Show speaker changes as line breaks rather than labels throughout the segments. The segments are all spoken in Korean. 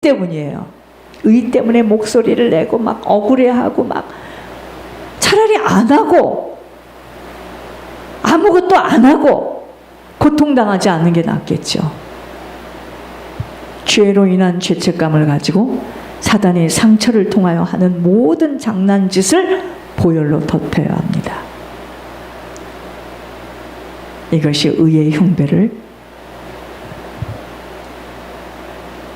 때문이에요. 의 때문에 목소리를 내고 막 억울해하고 막 차라리 안 하고 아무것도 안 하고 고통당하지 않는 게 낫겠죠. 죄로 인한 죄책감을 가지고 사단이 상처를 통하여 하는 모든 장난짓을 보혈로 덮여야 합니다. 이것이 의의 흉배를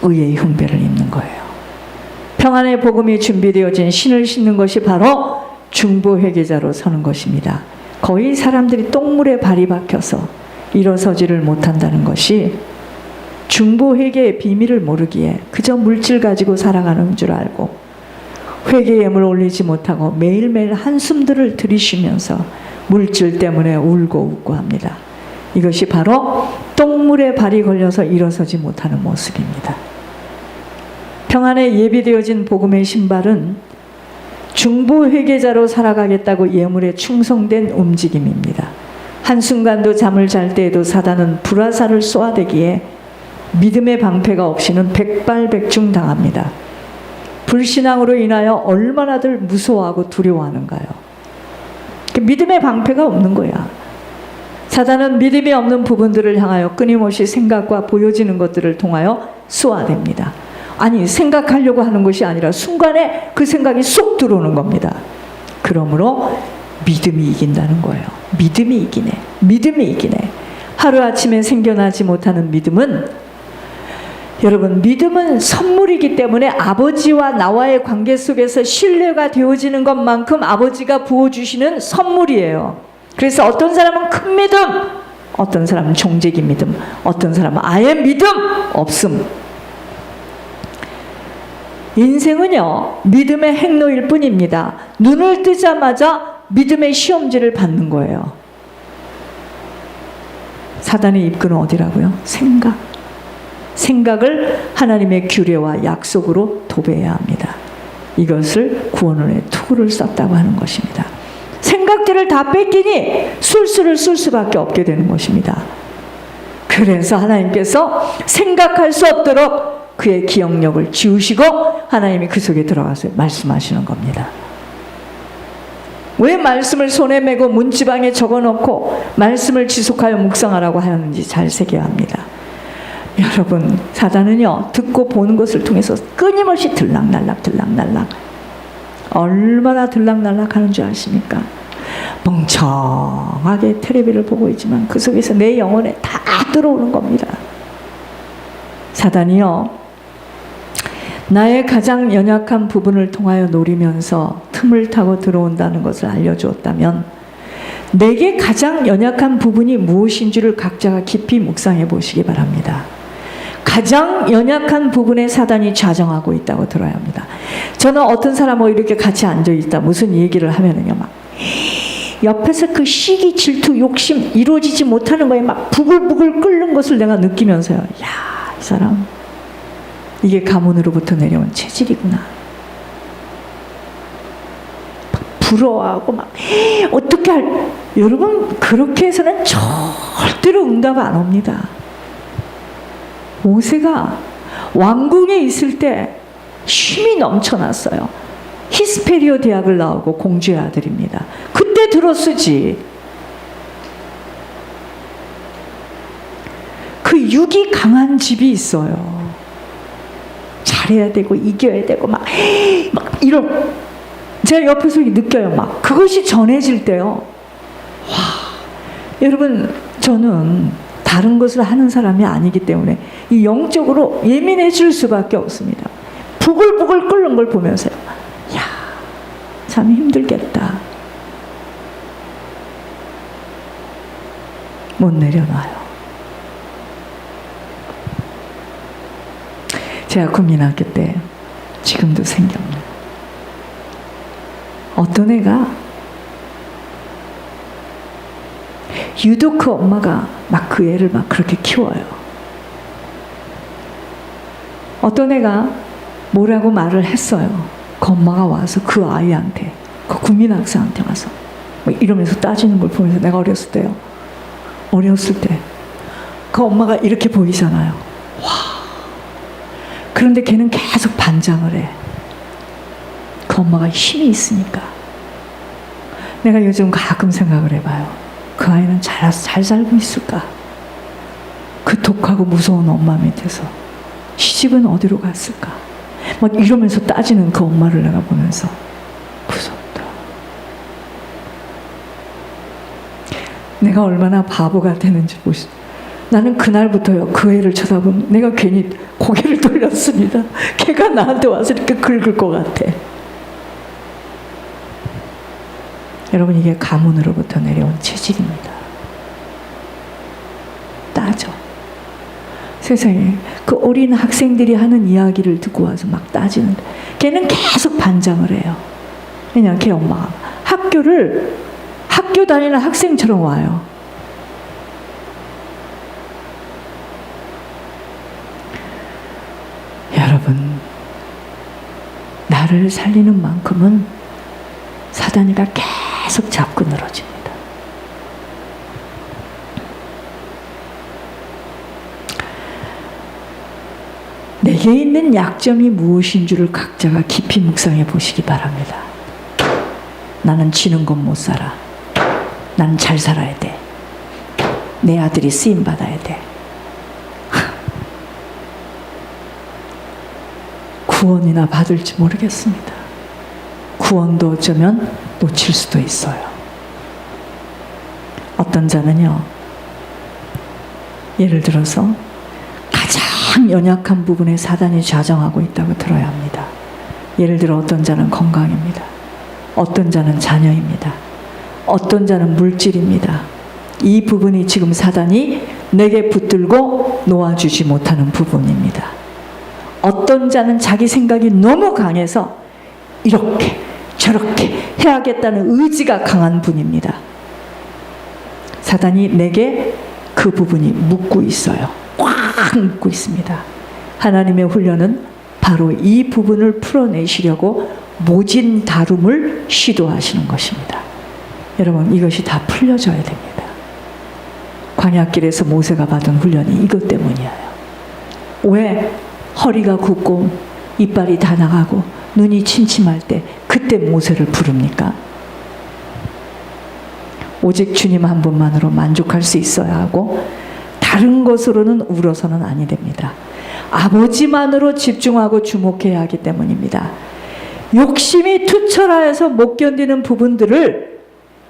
입는 거예요. 평안의 복음이 준비되어진 신을 신는 것이 바로 중보 회개자로 서는 것입니다. 거의 사람들이 똥물에 발이 박혀서 일어서지를 못한다는 것이 중보 회개의 비밀을 모르기에 그저 물질 가지고 살아가는 줄 알고 회개 예물 올리지 못하고 매일매일 한숨들을 들이쉬면서 물질 때문에 울고 웃고 합니다. 이것이 바로 똥물에 발이 걸려서 일어서지 못하는 모습입니다. 평안에 예비되어진 복음의 신발은 중보 회개자로 살아가겠다고 예물에 충성된 움직임입니다. 한순간도 잠을 잘 때에도 사단은 불화살을 쏘아대기에 믿음의 방패가 없이는 백발백중 당합니다. 불신앙으로 인하여 얼마나들 무서워하고 두려워하는가요? 믿음의 방패가 없는 거야. 사단은 믿음이 없는 부분들을 향하여 끊임없이 생각과 보여지는 것들을 통하여 쏘아댑니다. 아니, 생각하려고 하는 것이 아니라 순간에 그 생각이 쏙 들어오는 겁니다. 그러므로 믿음이 이긴다는 거예요. 믿음이 이기네. 믿음이 이기네. 하루아침에 생겨나지 못하는 믿음은, 여러분, 믿음은 선물이기 때문에 아버지와 나와의 관계 속에서 신뢰가 되어지는 것만큼 아버지가 부어주시는 선물이에요. 그래서 어떤 사람은 큰 믿음, 어떤 사람은 종제기 믿음, 어떤 사람은 아예 믿음 없음. 인생은요, 믿음의 행로일 뿐입니다. 눈을 뜨자마자 믿음의 시험지를 받는 거예요. 사단의 입구는 어디라고요? 생각. 생각을 하나님의 규례와 약속으로 도배해야 합니다. 이것을 구원론의 투구를 썼다고 하는 것입니다. 생각들을 다 뺏기니 술수를 쓸 수밖에 없게 되는 것입니다. 그래서 하나님께서 생각할 수 없도록 그의 기억력을 지우시고 하나님이 그 속에 들어가서 말씀하시는 겁니다. 왜 말씀을 손에 메고 문지방에 적어놓고 말씀을 지속하여 묵상하라고 하는지 잘 새겨야 합니다. 여러분, 사단은요, 듣고 보는 것을 통해서 끊임없이 들락날락 얼마나 들락날락 하는 줄 아십니까? 멍청하게 텔레비를 보고 있지만 그 속에서 내 영혼에 다 들어오는 겁니다. 사단이요, 나의 가장 연약한 부분을 통하여 노리면서 틈을 타고 들어온다는 것을 알려주었다면 내게 가장 연약한 부분이 무엇인지를 각자가 깊이 묵상해 보시기 바랍니다. 가장 연약한 부분에 사단이 좌정하고 있다고 들어야 합니다. 저는 어떤 사람하고 이렇게 같이 앉아있다 무슨 얘기를 하면은요, 막 옆에서 그 시기, 질투, 욕심 이루어지지 못하는 거에 막 부글부글 끓는 것을 내가 느끼면서요, 야, 이 사람 이게 가문으로부터 내려온 체질이구나. 부러워하고 막 어떻게 여러분, 그렇게 해서는 절대로 응답 안 옵니다. 모세가 왕궁에 있을 때 힘이 넘쳐났어요. 히스페리오 대학을 나오고 공주의 아들입니다. 그때 들었으지. 그 육이 강한 집이 있어요. 잘해야 되고 이겨야 되고 막 이런, 제가 옆에서 느껴요. 막 그것이 전해질 때요, 와, 여러분, 저는 다른 것을 하는 사람이 아니기 때문에 이 영적으로 예민해질 수밖에 없습니다. 부글부글 끓는 걸 보면서요, 야, 참 힘들겠다. 못 내려놔요. 제가 국민학교 때 지금도 생각나요. 어떤 애가 유독 그 엄마가 막 그 애를 막 그렇게 키워요. 어떤 애가 뭐라고 말을 했어요. 그 엄마가 와서 그 아이한테, 그 국민학생한테 와서 뭐 이러면서 따지는 걸 보면서 내가 어렸을 때 그 엄마가 이렇게 보이잖아요. 와, 그런데 걔는 계속 반장을 해. 그 엄마가 힘이 있으니까. 내가 요즘 가끔 생각을 해봐요. 그 아이는 잘 살고 있을까? 그 독하고 무서운 엄마 밑에서 시집은 어디로 갔을까? 막 이러면서 따지는 그 엄마를 내가 보면서 무섭다. 내가 얼마나 바보가 되는지 보시죠. 나는 그날부터요, 그 애를 쳐다보면 내가 괜히 고개를 돌렸습니다. 걔가 나한테 와서 이렇게 긁을 것 같아. 여러분, 이게 가문으로부터 내려온 체질입니다. 따져. 세상에 그 어린 학생들이 하는 이야기를 듣고 와서 막 따지는데 걔는 계속 반장을 해요. 왜냐면 걔 엄마가 학교 다니는 학생처럼 와요. 여러분, 나를 살리는 만큼은 사단이가 계속 잡고 늘어집니다. 내게 있는 약점이 무엇인 줄을 각자가 깊이 묵상해 보시기 바랍니다. 나는 지는 건 못 살아. 나는 잘 살아야 돼. 내 아들이 쓰임 받아야 돼. 구원이나 받을지 모르겠습니다. 구원도 어쩌면 놓칠 수도 있어요. 어떤 자는요, 예를 들어서 가장 연약한 부분에 사단이 좌정하고 있다고 들어야 합니다. 예를 들어 어떤 자는 건강입니다. 어떤 자는 자녀입니다. 어떤 자는 물질입니다. 이 부분이 지금 사단이 내게 붙들고 놓아주지 못하는 부분입니다. 어떤 자는 자기 생각이 너무 강해서 이렇게 저렇게 해야겠다는 의지가 강한 분입니다. 사단이 내게 그 부분이 묶고 있어요. 꽉 묶고 있습니다. 하나님의 훈련은 바로 이 부분을 풀어내시려고 모진 다룸을 시도하시는 것입니다. 여러분, 이것이 다 풀려져야 됩니다. 광야길에서 모세가 받은 훈련이 이것 때문이에요. 왜 허리가 굽고 이빨이 다 나가고 눈이 침침할 때 그때 모세를 부릅니까? 오직 주님 한 분만으로 만족할 수 있어야 하고 다른 것으로는 울어서는 아니 됩니다. 아버지만으로 집중하고 주목해야 하기 때문입니다. 욕심이 투철하여서 못 견디는 부분들을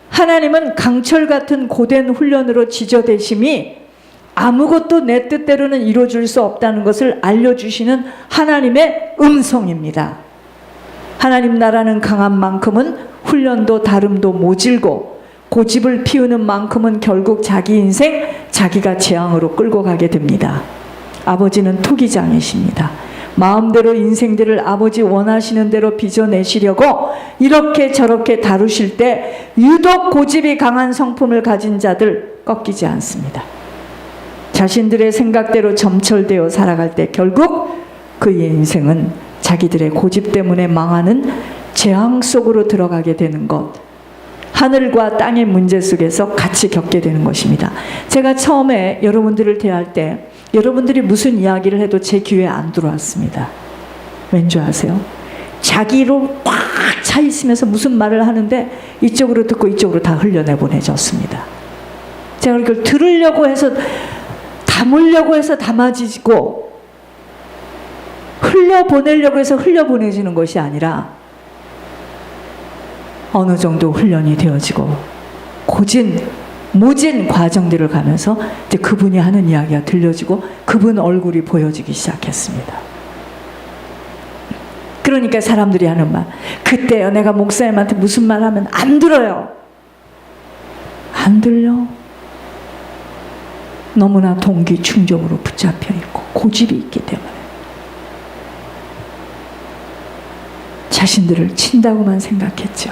하나님은 강철 같은 고된 훈련으로 지저대심이 아무것도 내 뜻대로는 이루어질 수 없다는 것을 알려주시는 하나님의 음성입니다. 하나님 나라는 강한 만큼은 훈련도 다름도 모질고 고집을 피우는 만큼은 결국 자기 인생 자기가 재앙으로 끌고 가게 됩니다. 아버지는 토기장이십니다. 마음대로 인생들을 아버지 원하시는 대로 빚어내시려고 이렇게 저렇게 다루실 때 유독 고집이 강한 성품을 가진 자들 꺾이지 않습니다. 자신들의 생각대로 점철되어 살아갈 때 결국 그의 인생은 자기들의 고집 때문에 망하는 재앙 속으로 들어가게 되는 것, 하늘과 땅의 문제 속에서 같이 겪게 되는 것입니다. 제가 처음에 여러분들을 대할 때 여러분들이 무슨 이야기를 해도 제 귀에 안 들어왔습니다. 왠지 아세요? 자기로 꽉 차 있으면서 무슨 말을 하는데 이쪽으로 듣고 이쪽으로 다 흘려내보내졌습니다. 제가 이걸 들으려고 해서 담으려고 해서 담아지고 흘려보내려고 해서 흘려보내지는 것이 아니라 어느 정도 훈련이 되어지고 모진 과정들을 가면서 이제 그분이 하는 이야기가 들려지고 그분 얼굴이 보여지기 시작했습니다. 그러니까 사람들이 하는 말, 그때요 내가 목사님한테 무슨 말 하면 안 들어요. 안 들려? 너무나 동기 충족으로 붙잡혀 있고 고집이 있기 때문에 자신들을 친다고만 생각했죠.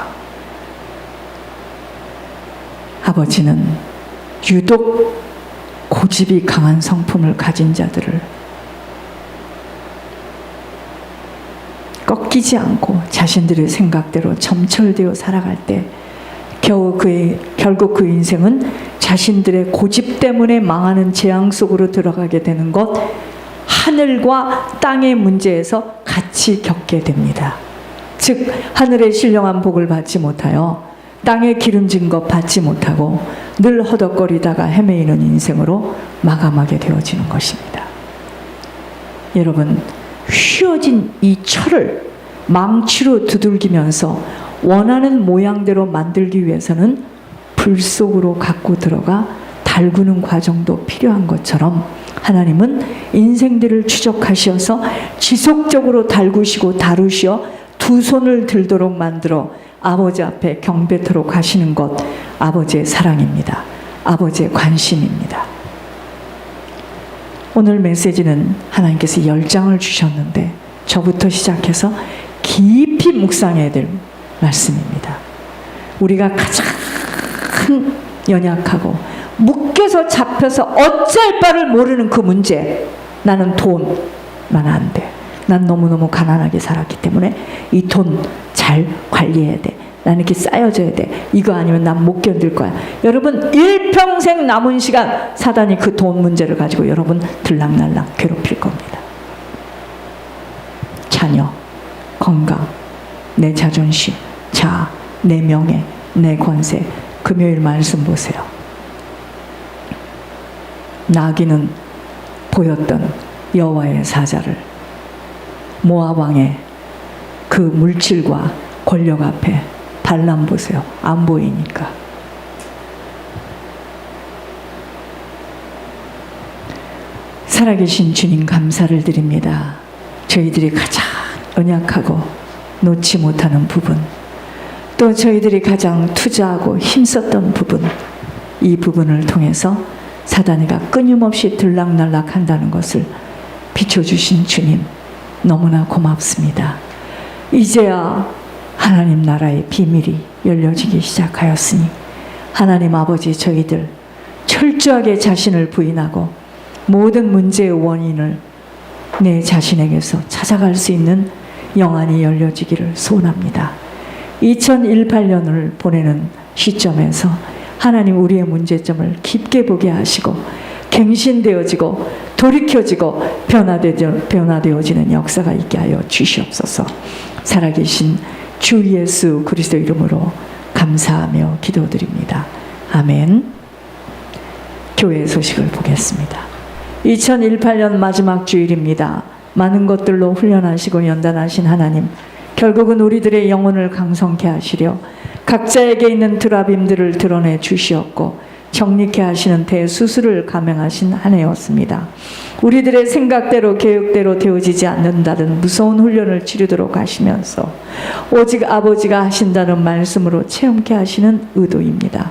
아버지는 유독 고집이 강한 성품을 가진 자들을 꺾이지 않고 자신들의 생각대로 점철되어 살아갈 때 결국 그 인생은 자신들의 고집 때문에 망하는 재앙 속으로 들어가게 되는 것 하늘과 땅의 문제에서 같이 겪게 됩니다. 즉 하늘의 신령한 복을 받지 못하여 땅에 기름진 것 받지 못하고 늘 허덕거리다가 헤매이는 인생으로 마감하게 되어지는 것입니다. 여러분, 휘어진 이 철을 망치로 두들기면서 원하는 모양대로 만들기 위해서는 불 속으로 갖고 들어가 달구는 과정도 필요한 것처럼 하나님은 인생들을 추적하셔서 지속적으로 달구시고 다루시어 두 손을 들도록 만들어 아버지 앞에 경배토록 하시는 것, 아버지의 사랑입니다. 아버지의 관심입니다. 오늘 메시지는 하나님께서 10장을 주셨는데 저부터 시작해서 깊이 묵상해야 될 말씀입니다. 우리가 가장 연약하고 묶여서 잡혀서 어찌할 바를 모르는 그 문제, 나는 돈만 안 돼. 난 너무너무 가난하게 살았기 때문에 이 돈 잘 관리해야 돼. 나는 이렇게 쌓여져야 돼. 이거 아니면 난 못 견딜 거야. 여러분, 일평생 남은 시간 사단이 그 돈 문제를 가지고 여러분 들락날락 괴롭힐 겁니다. 자녀, 건강, 내 자존심, 자아, 내 명예, 내 권세. 금요일 말씀 보세요. 나귀는 보였던 여호와의 사자를 모압 왕의 그 물질과 권력 앞에 발람 보세요. 안 보이니까. 살아계신 주님 감사를 드립니다. 저희들이 가장 연약하고 놓지 못하는 부분, 또 저희들이 가장 투자하고 힘썼던 부분, 이 부분을 통해서 사단이가 끊임없이 들락날락 한다는 것을 비춰주신 주님, 너무나 고맙습니다. 이제야 하나님 나라의 비밀이 열려지기 시작하였으니 하나님 아버지, 저희들 철저하게 자신을 부인하고 모든 문제의 원인을 내 자신에게서 찾아갈 수 있는 영안이 열려지기를 소원합니다. 2018년을 보내는 시점에서 하나님 우리의 문제점을 깊게 보게 하시고 갱신되어지고 돌이켜지고 변화되어지는 역사가 있게 하여 주시옵소서. 살아계신 주 예수 그리스도 이름으로 감사하며 기도드립니다. 아멘. 교회 소식을 보겠습니다. 2018년 마지막 주일입니다. 많은 것들로 훈련하시고 연단하신 하나님, 결국은 우리들의 영혼을 강성케 하시려 각자에게 있는 드라빔들을 드러내 주시었고 정립케 하시는 대수술을 감행하신 한 해였습니다. 우리들의 생각대로 계획대로 되어지지 않는다는 무서운 훈련을 치르도록 하시면서 오직 아버지가 하신다는 말씀으로 체험케 하시는 의도입니다.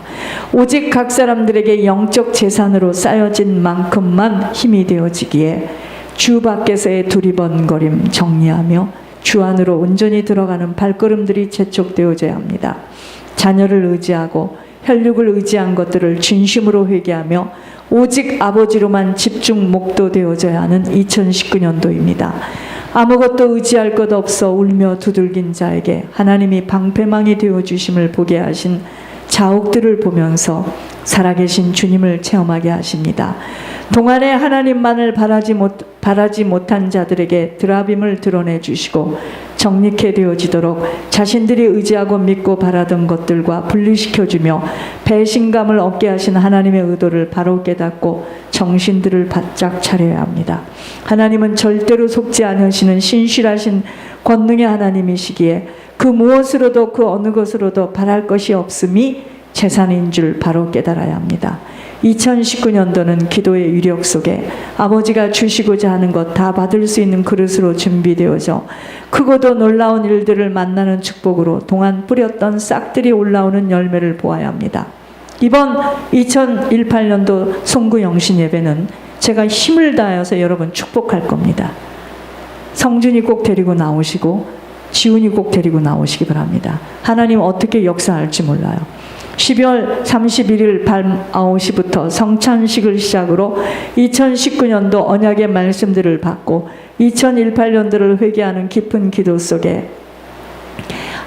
오직 각 사람들에게 영적 재산으로 쌓여진 만큼만 힘이 되어지기에 주 밖에서의 두리번거림 정리하며 주 안으로 온전히 들어가는 발걸음들이 재촉되어져야 합니다. 자녀를 의지하고 혈육을 의지한 것들을 진심으로 회개하며 오직 아버지로만 집중 목도되어져야 하는 2019년도입니다. 아무것도 의지할 것 없어 울며 두들긴 자에게 하나님이 방패망이 되어주심을 보게 하신 자옥들을 보면서 살아계신 주님을 체험하게 하십니다. 동안에 하나님만을 바라지 못한 자들에게 드라빔을 드러내 주시고 정립케 되어지도록 자신들이 의지하고 믿고 바라던 것들과 분리시켜주며 배신감을 얻게 하신 하나님의 의도를 바로 깨닫고 정신들을 바짝 차려야 합니다. 하나님은 절대로 속지 않으시는 신실하신 권능의 하나님이시기에 그 무엇으로도 그 어느 것으로도 바랄 것이 없음이 재산인 줄 바로 깨달아야 합니다. 2019년도는 기도의 위력 속에 아버지가 주시고자 하는 것 다 받을 수 있는 그릇으로 준비되어져 크고도 놀라운 일들을 만나는 축복으로 동안 뿌렸던 싹들이 올라오는 열매를 보아야 합니다. 이번 2018년도 송구영신 예배는 제가 힘을 다해서 여러분 축복할 겁니다. 성준이 꼭 데리고 나오시고 지훈이 꼭 데리고 나오시기 바랍니다. 하나님 어떻게 역사할지 몰라요. 12월 31일 밤 9시부터 성찬식을 시작으로 2019년도 언약의 말씀들을 받고 2018년도를 회개하는 깊은 기도 속에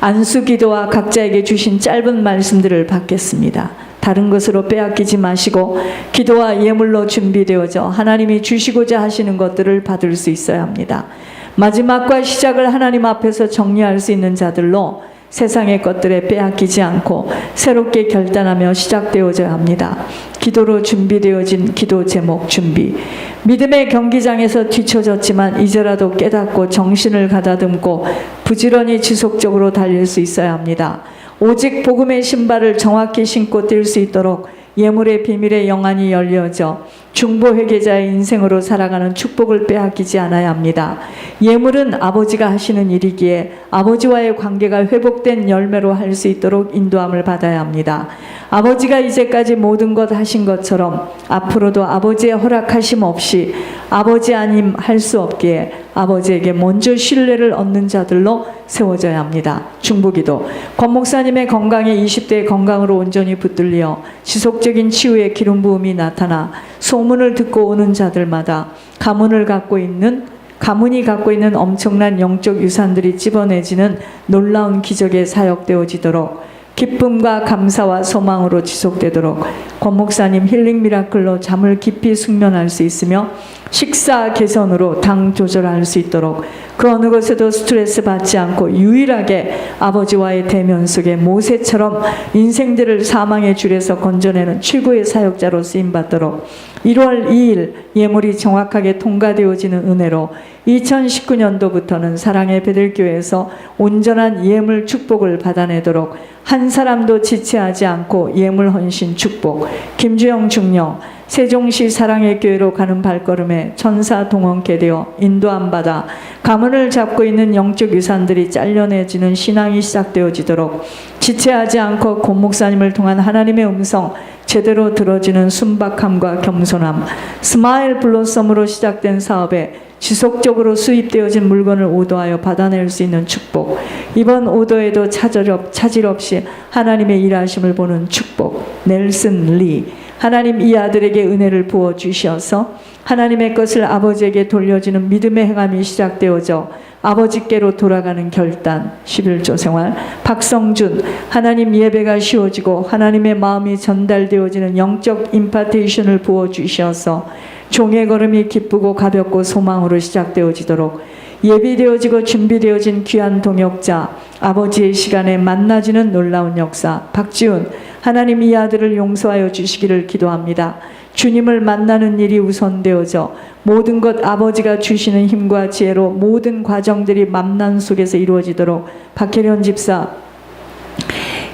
안수기도와 각자에게 주신 짧은 말씀들을 받겠습니다. 다른 것으로 빼앗기지 마시고 기도와 예물로 준비되어져 하나님이 주시고자 하시는 것들을 받을 수 있어야 합니다. 마지막과 시작을 하나님 앞에서 정리할 수 있는 자들로 세상의 것들에 빼앗기지 않고 새롭게 결단하며 시작되어져야 합니다. 기도로 준비되어진 기도 제목 준비. 믿음의 경기장에서 뒤처졌지만 이제라도 깨닫고 정신을 가다듬고 부지런히 지속적으로 달릴 수 있어야 합니다. 오직 복음의 신발을 정확히 신고 뛸 수 있도록 예물의 비밀의 영안이 열려져 중보 회개자의 인생으로 살아가는 축복을 빼앗기지 않아야 합니다. 예물은 아버지가 하시는 일이기에 아버지와의 관계가 회복된 열매로 할 수 있도록 인도함을 받아야 합니다. 아버지가 이제까지 모든 것 하신 것처럼 앞으로도 아버지의 허락하심 없이 아버지 아님 할 수 없기에 아버지에게 먼저 신뢰를 얻는 자들로 세워져야 합니다. 중보기도. 권 목사님의 건강에 20대의 건강으로 온전히 붙들려 지속적인 치유의 기름 부음이 나타나 소문을 듣고 오는 자들마다 가문이 갖고 있는 엄청난 영적 유산들이 찝어내지는 놀라운 기적에 사역되어지도록 기쁨과 감사와 소망으로 지속되도록 권 목사님 힐링 미라클로 잠을 깊이 숙면할 수 있으며 식사 개선으로 당 조절할 수 있도록 그 어느 것에도 스트레스 받지 않고 유일하게 아버지와의 대면 속에 모세처럼 인생들을 사망의 줄에서 건져내는 최고의 사역자로 쓰임받도록 1월 2일 예물이 정확하게 통과되어지는 은혜로 2019년도부터는 사랑의 베들교회에서 온전한 예물 축복을 받아내도록 한 사람도 지체하지 않고 예물 헌신 축복. 김주영 중령 세종시 사랑의 교회로 가는 발걸음에 천사 동원케 되어 인도함 받아 가문을 잡고 있는 영적 유산들이 잘려내지는 신앙이 시작되어지도록 지체하지 않고 권 목사님을 통한 하나님의 음성 제대로 들어지는 순박함과 겸손함, 스마일 블로썸으로 시작된 사업에 지속적으로 수입되어진 물건을 오더하여 받아낼 수 있는 축복. 이번 오더에도 차질 없이 하나님의 일하심을 보는 축복. 넬슨 리. 하나님 이 아들에게 은혜를 부어주셔서 하나님의 것을 아버지에게 돌려주는 믿음의 행함이 시작되어져 아버지께로 돌아가는 결단. 11조 생활. 박성준. 하나님 예배가 쉬워지고 하나님의 마음이 전달되어지는 영적 임파테이션을 부어주셔서 종의 걸음이 기쁘고 가볍고 소망으로 시작되어지도록 예비되어지고 준비되어진 귀한 동역자 아버지의 시간에 만나지는 놀라운 역사. 박지훈. 하나님 이 아들을 용서하여 주시기를 기도합니다. 주님을 만나는 일이 우선되어져 모든 것 아버지가 주시는 힘과 지혜로 모든 과정들이 만남 속에서 이루어지도록 박혜련 집사.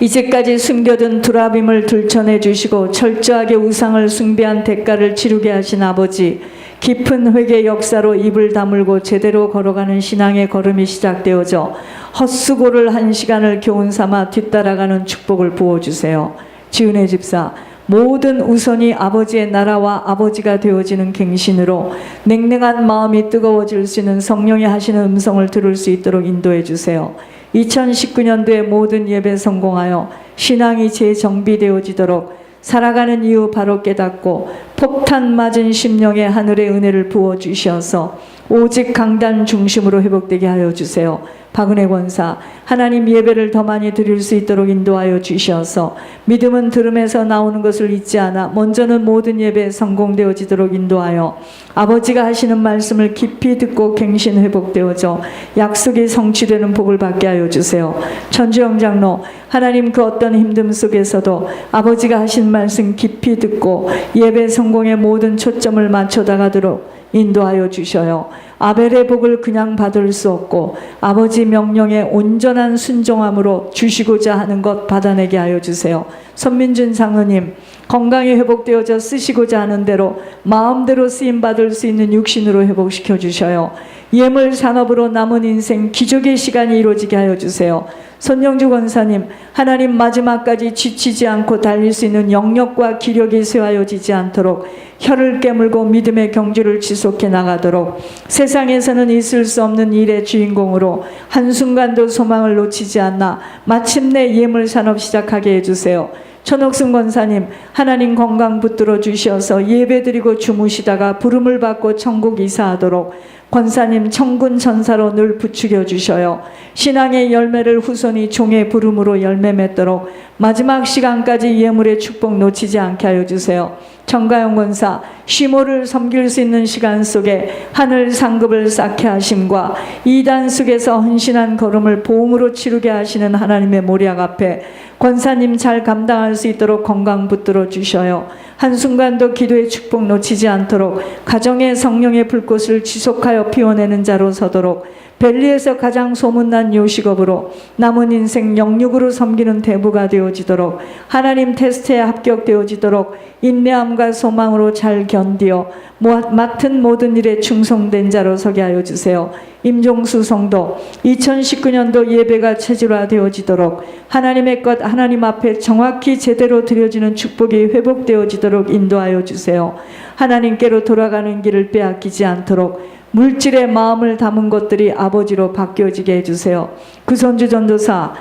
이제까지 숨겨둔 두라빔을 들춰내 주시고 철저하게 우상을 숭배한 대가를 치르게 하신 아버지, 깊은 회개 역사로 입을 다물고 제대로 걸어가는 신앙의 걸음이 시작되어져 헛수고를 한 시간을 교훈 삼아 뒤따라가는 축복을 부어주세요. 지은혜 집사. 모든 우선이 아버지의 나라와 아버지가 되어지는 갱신으로 냉랭한 마음이 뜨거워질 수 있는 성령이 하시는 음성을 들을 수 있도록 인도해 주세요. 2019년도에 모든 예배 성공하여 신앙이 재정비되어지도록 살아가는 이유 바로 깨닫고 폭탄 맞은 심령에 하늘의 은혜를 부어주셔서 오직 강단 중심으로 회복되게 하여 주세요. 박은혜 권사. 하나님 예배를 더 많이 드릴 수 있도록 인도하여 주셔서 믿음은 들음에서 나오는 것을 잊지 않아 먼저는 모든 예배에 성공되어지도록 인도하여 아버지가 하시는 말씀을 깊이 듣고 갱신 회복되어져 약속이 성취되는 복을 받게 하여 주세요. 천주영 장로. 하나님 그 어떤 힘듦 속에서도 아버지가 하신 말씀 깊이 듣고 예배 성공에 모든 초점을 맞춰 나가도록 인도하여 주셔요. 아벨의 복을 그냥 받을 수 없고 아버지 명령에 온전한 순종함으로 주시고자 하는 것 받아내게 하여 주세요. 선민준 장로님. 건강이 회복되어져 쓰시고자 하는 대로 마음대로 쓰임받을 수 있는 육신으로 회복시켜 주셔요. 예물 산업으로 남은 인생 기적의 시간이 이루어지게 하여 주세요. 손영주 권사님. 하나님 마지막까지 지치지 않고 달릴 수 있는 영역과 기력이 쇠하여지지 않도록 혀를 깨물고 믿음의 경주를 지속해 나가도록 세상에서는 있을 수 없는 일의 주인공으로 한순간도 소망을 놓치지 않나 마침내 예물 산업 시작하게 해주세요. 천옥순 권사님. 하나님 건강 붙들어 주셔서 예배드리고 주무시다가 부름을 받고 천국 이사하도록 권사님 천군 천사로 늘 부추겨 주셔요. 신앙의 열매를 후손이 종의 부름으로 열매 맺도록 마지막 시간까지 예물의 축복 놓치지 않게 하여 주세요. 정가영 권사 시모를 섬길 수 있는 시간 속에 하늘 상급을 쌓게 하심과 이단 속에서 헌신한 걸음을 보응으로 치르게 하시는 하나님의 모략 앞에 권사님 잘 감당할 수 있도록 건강 붙들어 주셔요. 한순간도 기도의 축복 놓치지 않도록 가정의 성령의 불꽃을 지속하여 피워내는 자로 서도록 벨리에서 가장 소문난 요식업으로 남은 인생 영육으로 섬기는 대부가 되어지도록 하나님 테스트에 합격되어지도록 인내함과 소망으로 잘 견디어 맡은 모든 일에 충성된 자로 서게 하여 주세요. 임종수 성도 2019년도 예배가 체질화되어지도록 하나님의 것 하나님 앞에 정확히 제대로 드려지는 축복이 회복되어지도록 인도하여 주세요. 하나님께로 돌아가는 길을 빼앗기지 않도록 물질의 마음을 담은 것들이 아버지로 바뀌어지게 해주세요. 그 선주 전도사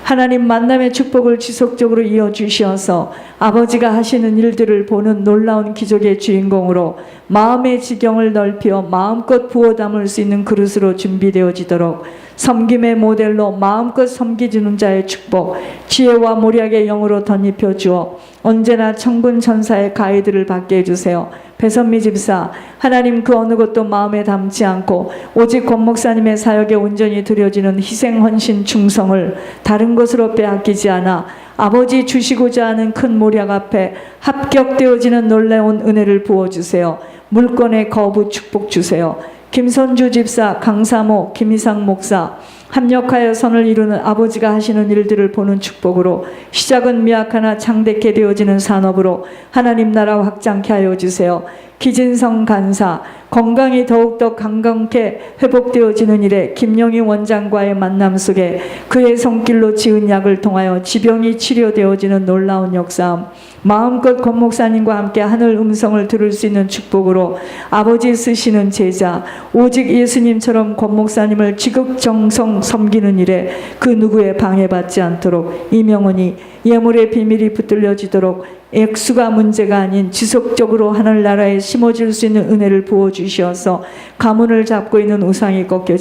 하나님 만남의 축복을 지속적으로 이어주시어서 아버지가 하시는 일들을 보는 놀라운 기적의 주인공으로 마음의 지경을 넓혀 마음껏 부어 담을 수 있는 그릇으로 준비되어지도록 섬김의 모델로 마음껏 섬기주는 자의 축복, 지혜와 모략의 영으로 덧입혀 주어 언제나 천군 천사의 가이드를 받게 해주세요. 배선미 집사, 하나님 그 어느 것도 마음에 담지 않고 오직 권 목사님의 사역에 온전히 드려지는 희생, 헌신, 충성을 다른 것으로 빼앗기지 않아 아버지 주시고자 하는 큰 모략 앞에 합격되어지는 놀라운 은혜를 부어주세요. 물권의 거부 축복 주세요. 김선주 집사, 강사모, 김희상 목사 합력하여 선을 이루는 아버지가 하시는 일들을 보는 축복으로 시작은 미약하나 창대케 되어지는 산업으로 하나님 나라 확장케 하여 주세요. 기진성 간사 건강이 더욱더 강건케 회복되어지는 일에 김영희 원장과의 만남 속에 그의 손길로 지은 약을 통하여 지병이 치료되어지는 놀라운 역사함, 마음껏 권 목사님과 함께 하늘 음성을 들을 수 있는 축복으로 아버지 쓰시는 제자 오직 예수님처럼 권 목사님을 지극정성 섬기는 일에 그 누구의 방해받지 않도록 이명훈이 예물의 비밀이 붙들려지도록 액수가 문제가 아닌 지속적으로 하늘나라에 심어질 수 있는 은혜를 부어주시어서 가문을 잡고 있는 우상이 꺾여지도록